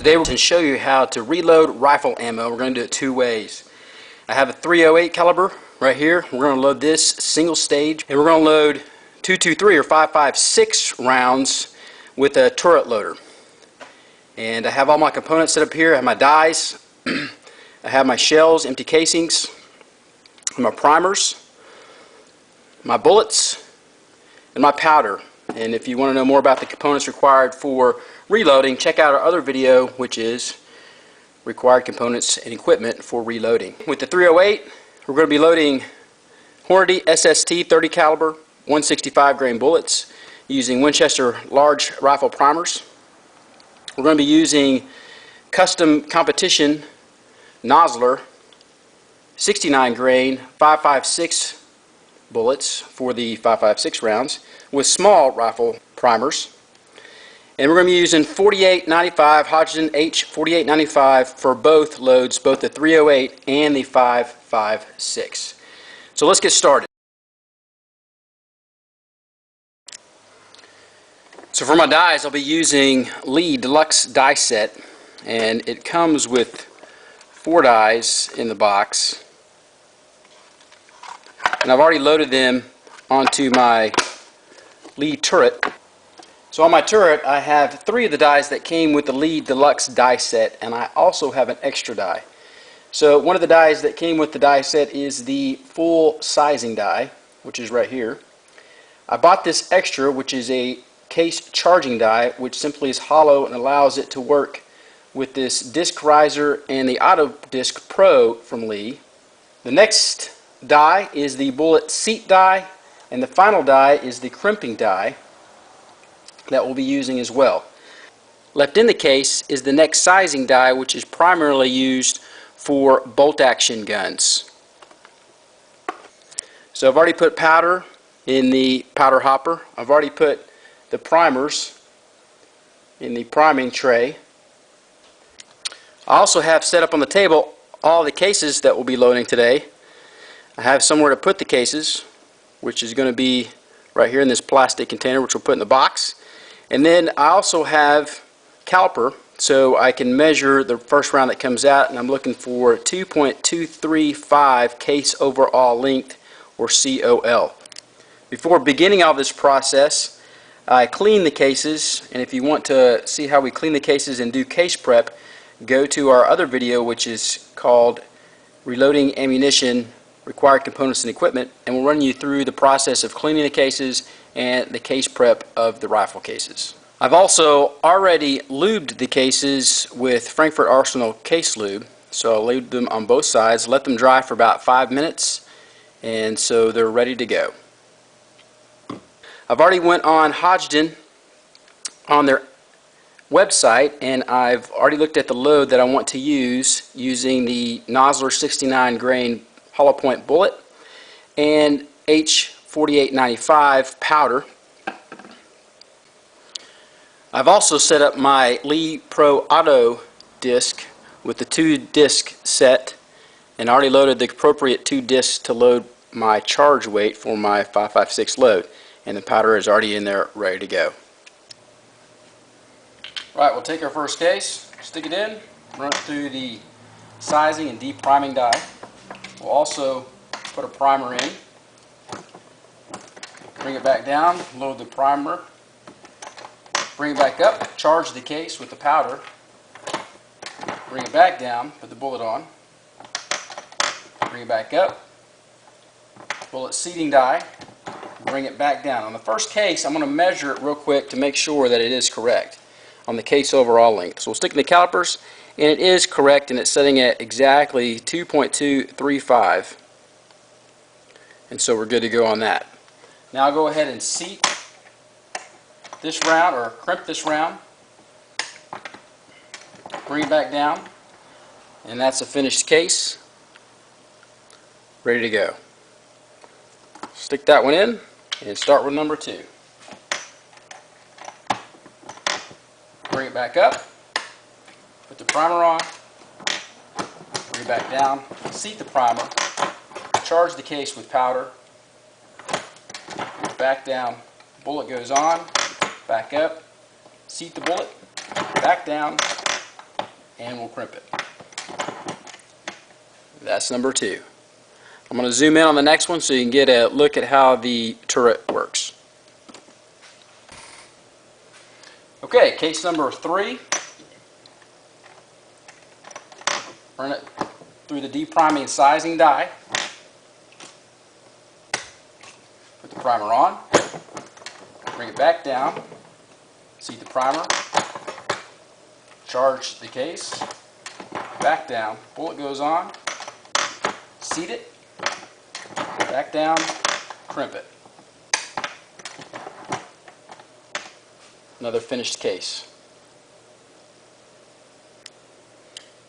Today we're going to show you how to reload rifle ammo. We're going to do it two ways. I have a .308 caliber right here. We're going to load this single stage, and we're going to load 223 or 5.56 rounds with a turret loader. And I have all my components set up here. I have my dies, I have my shells, empty casings, my primers, my bullets, and my powder. And if you want to know more about the components required for reloading, check out our other video, which is required components and equipment for reloading. With the .308, we're going to be loading Hornady SST 30 caliber 165 grain bullets using Winchester large rifle primers. We're going to be using custom competition Nosler 69 grain 5.56 bullets for the 5.56 rounds with small rifle primers. And we're going to be using 4895 Hodgdon H4895 for both loads, both the .308 and the 5.56. So let's get started. So for my dies, I'll be using Lee Deluxe die set, and it comes with 4 dies in the box. And I've already loaded them onto my Lee turret. So on my turret, I have 3 of the dies that came with the Lee Deluxe die set, and I also have an extra die. So one of the dies that came with the die set is the full sizing die, which is right here. I bought this extra, which is a case charging die, which simply is hollow and allows it to work with this disc riser and the Auto Disc Pro from Lee. The next die is the bullet seat die, and the final die is the crimping die that we'll be using as well. Left in the case is the next sizing die, which is primarily used for bolt action guns. So I've already put powder in the powder hopper. I've already put the primers in the priming tray. I also have set up on the table all the cases that we'll be loading today. I have somewhere to put the cases, which is going to be right here in this plastic container, which we'll put in the box. And then I also have caliper, so I can measure the first round that comes out, and I'm looking for 2.235 case overall length, or COL. Before beginning all this process, I clean the cases, and if you want to see how we clean the cases and do case prep, go to our other video, which is called Reloading Ammunition, Required Components and Equipment, and we'll run you through the process of cleaning the cases and the case prep of the rifle cases. I've also already lubed the cases with Frankfurt Arsenal case lube, so I'll lube them on both sides, let them dry for about 5 minutes, and so they're ready to go. I've already went on Hodgdon on their website, and I've already looked at the load that I want to use using the Nosler 69 grain hollow point bullet and H4895 powder. I've also set up my Lee Pro Auto disc with the 2 disc set, and already loaded the appropriate 2 discs to load my charge weight for my 5.56 load, and the powder is already in there ready to go. Right, we'll take our first case, stick it in, run it through the sizing and depriming die. We'll also put a primer in, bring it back down, load the primer, bring it back up, charge the case with the powder, bring it back down, put the bullet on, bring it back up, bullet seating die, bring it back down. On the first case, I'm going to measure it real quick to make sure that it is correct on the case overall length. So we'll stick in the calipers, and it is correct, and it's setting at exactly 2.235, and so we're good to go on that. Now I'll go ahead and seat this round, or crimp this round, bring it back down, and that's a finished case, ready to go. Stick that one in and start with number 2. Bring it back up, put the primer on, bring it back down, seat the primer, charge the case with powder, back down, bullet goes on, back up, seat the bullet, back down, and we'll crimp it. That's number 2. I'm going to zoom in on the next one so you can get a look at how the turret works. Okay, case number 3. Run it through the depriming sizing die. Put the primer on. Bring it back down. Seat the primer. Charge the case. Back down. Bullet goes on. Seat it. Back down. Crimp it. Another finished case.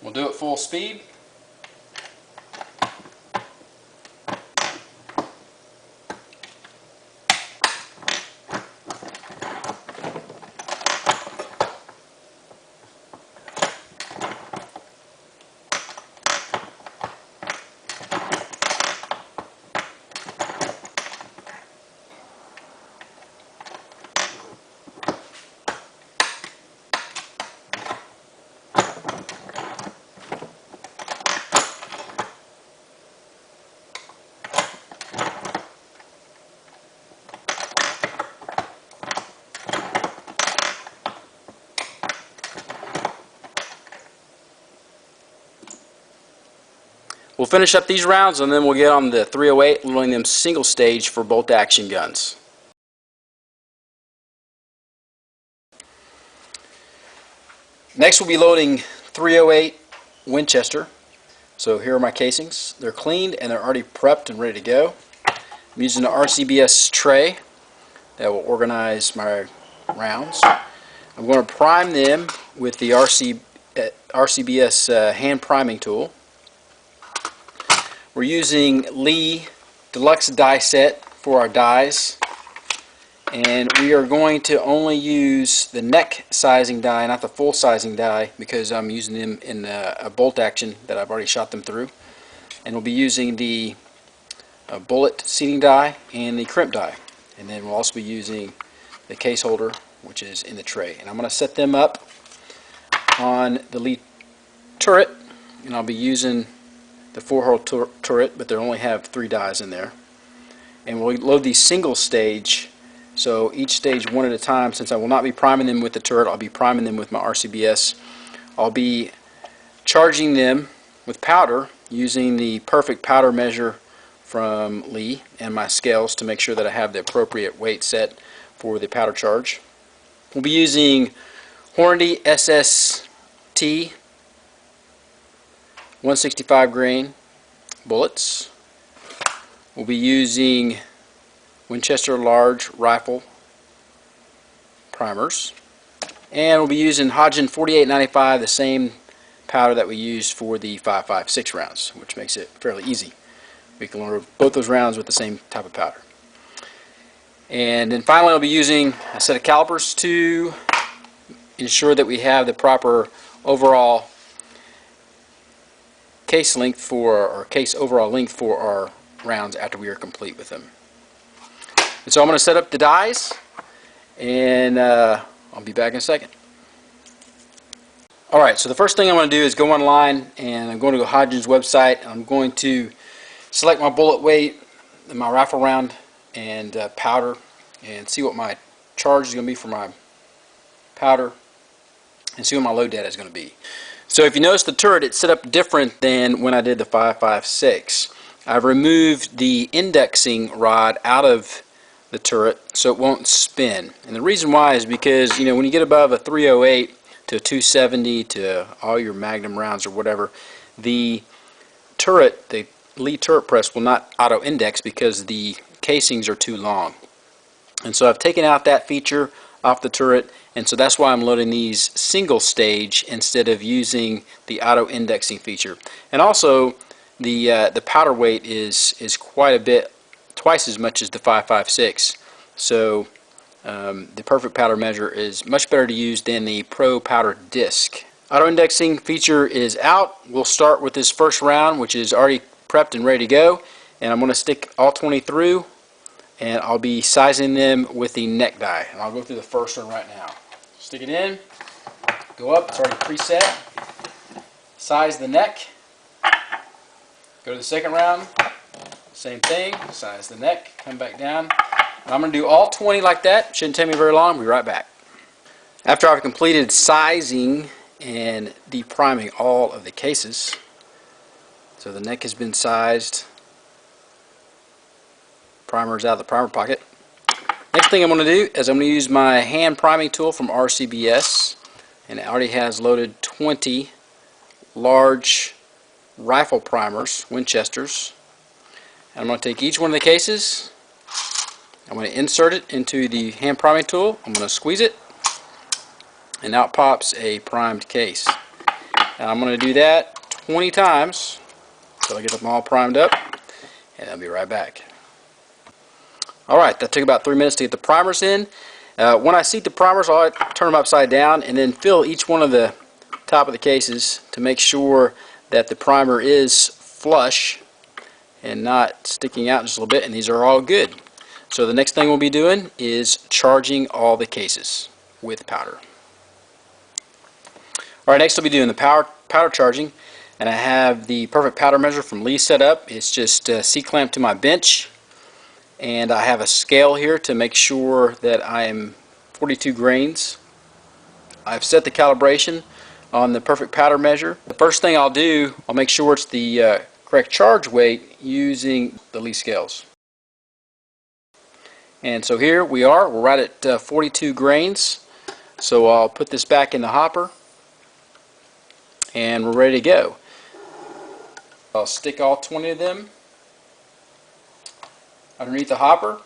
We'll do it full speed. We'll finish up these rounds and then we'll get on the 308, loading them single stage for bolt action guns. Next we'll be loading 308 Winchester. So here are my casings. They're cleaned and they're already prepped and ready to go. I'm using an RCBS tray that will organize my rounds. I'm going to prime them with the RCBS hand priming tool. We're using Lee Deluxe die set for our dies, and we are going to only use the neck sizing die, not the full sizing die, because I'm using them in a bolt action that I've already shot them through. And we'll be using the bullet seating die and the crimp die, and then we'll also be using the case holder, which is in the tray. And I'm going to set them up on the Lee turret, and I'll be using the 4-hole turret, but they only have 3 dies in there. And we'll load these single stage, so each stage one at a time. Since I will not be priming them with the turret, I'll be priming them with my RCBS. I'll be charging them with powder using the perfect powder measure from Lee and my scales to make sure that I have the appropriate weight set for the powder charge. We'll be using Hornady SST 165 grain bullets. We'll be using Winchester large rifle primers, and we'll be using Hodgen 4895, the same powder that we used for the 5.56 rounds, which makes it fairly easy. We can load both those rounds with the same type of powder. And then finally I'll be using a set of calipers to ensure that we have the proper overall case length for, or case overall length for our rounds after we are complete with them. And so I'm going to set up the dies, and I'll be back in a second. Alright, so the first thing I'm going to do is go online, and I'm going to go Hodgen's website. I'm going to select my bullet weight, my rifle round, and powder, and see what my charge is going to be for my powder, and see what my load data is going to be. So if you notice the turret, it's set up different than when I did the 5.56. I've removed the indexing rod out of the turret so it won't spin. And the reason why is because, you know, when you get above a 308 to a 270 to all your Magnum rounds or whatever, the turret, the Lee turret press will not auto-index because the casings are too long. And so I've taken out that feature off the turret, and so that's why I'm loading these single stage instead of using the auto indexing feature. And also the powder weight is quite a bit, twice as much as the 5.56. So the perfect powder measure is much better to use than the Pro powder disc. Auto indexing feature is out. We'll start with this first round, which is already prepped and ready to go, and I'm going to stick all 20 through, and I'll be sizing them with the neck die. And I'll go through the first one right now. Stick it in, go up, it's already preset. size the neck. Go to the second round, same thing, size the neck, come back down. I'm going to do all 20 like that. Shouldn't take me very long. I'll be right back. After I've completed sizing and depriming all of the cases, so the neck has been sized, primer is out of the primer pocket. Next thing I'm going to do is I'm going to use my hand priming tool from RCBS, and it already has loaded 20 large rifle primers, Winchesters. And I'm going to take each one of the cases, I'm going to insert it into the hand priming tool, I'm going to squeeze it, and out pops a primed case. And I'm going to do that 20 times until I get them all primed up, and I'll be right back. Alright, that took about 3 minutes to get the primers in. When I seat the primers, I'll turn them upside down and then fill each one of the top of the cases to make sure that the primer is flush and not sticking out just a little bit, and these are all good. So the next thing we'll be doing is charging all the cases with powder. Alright, next I'll be doing the powder charging, and I have the perfect powder measure from Lee set up. It's just C-clamped to my bench, and I have a scale here to make sure that I am 42 grains. I've set the calibration on the perfect powder measure. The first thing I'll do, I'll make sure it's the correct charge weight using the Lee scales. And so here we are, we're right at 42 grains. So I'll put this back in the hopper, and we're ready to go. I'll stick all 20 of them underneath the hopper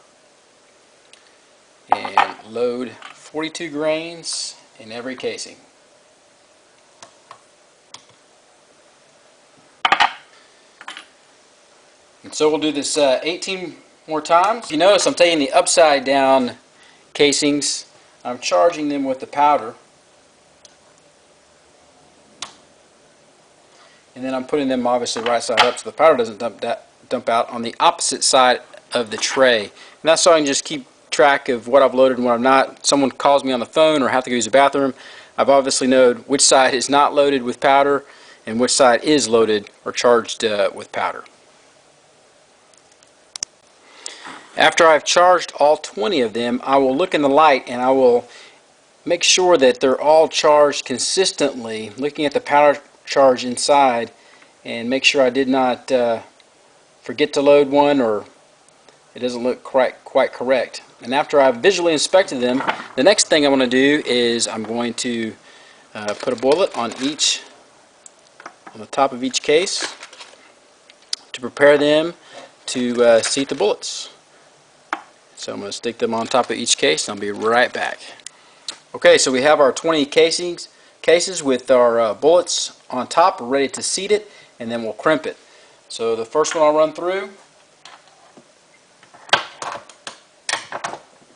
and load 42 grains in every casing. And so we'll do this 18 more times. You notice I'm taking the upside down casings, I'm charging them with the powder, and then I'm putting them obviously right side up so the powder doesn't dump out on the opposite side of the tray. And that's so I can just keep track of what I've loaded and what I've not. Someone calls me on the phone or have to go use the bathroom, I've obviously known which side is not loaded with powder and which side is loaded or charged with powder. After I've charged all 20 of them, I will look in the light and I will make sure that they're all charged consistently, looking at the powder charge inside, and make sure I did not forget to load one or it doesn't look quite correct. And after I've visually inspected them, the next thing I'm going to do is I'm going to put a bullet on the top of each case to prepare them to seat the bullets. So I'm going to stick them on top of each case, and I'll be right back. Okay, so we have our 20 cases with our bullets on top. We're ready to seat it, and then we'll crimp it. So the first one I'll run through,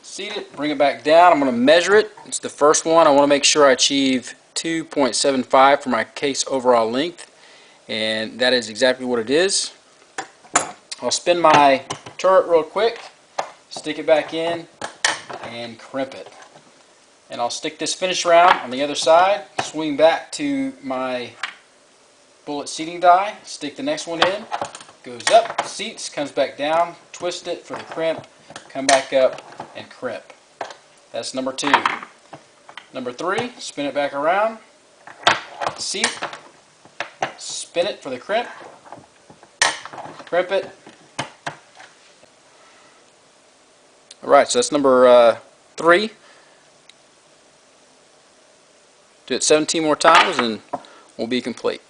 seat it, bring it back down. I'm going to measure it. It's the first one. I want to make sure I achieve 2.75 for my case overall length, and that is exactly what it is. I'll spin my turret real quick, stick it back in, and crimp it. And I'll stick this finish round on the other side, swing back to my bullet seating die, stick the next one in, goes up, seats, comes back down, twist it for the crimp, come back up and crimp. That's number 2. Number 3, spin it back around, seat, spin it for the crimp it. Alright, so that's number 3. Do it 17 more times and we'll be complete.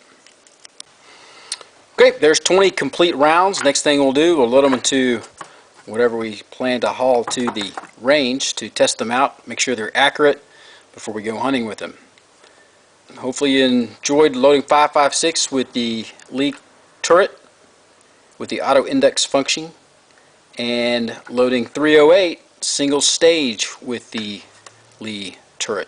Okay, there's 20 complete rounds. Next thing we'll do, we'll load them into whatever we plan to haul to the range to test them out, make sure they're accurate before we go hunting with them. Hopefully you enjoyed loading 5.56 with the Lee turret with the auto index function, and loading 308 single stage with the Lee turret.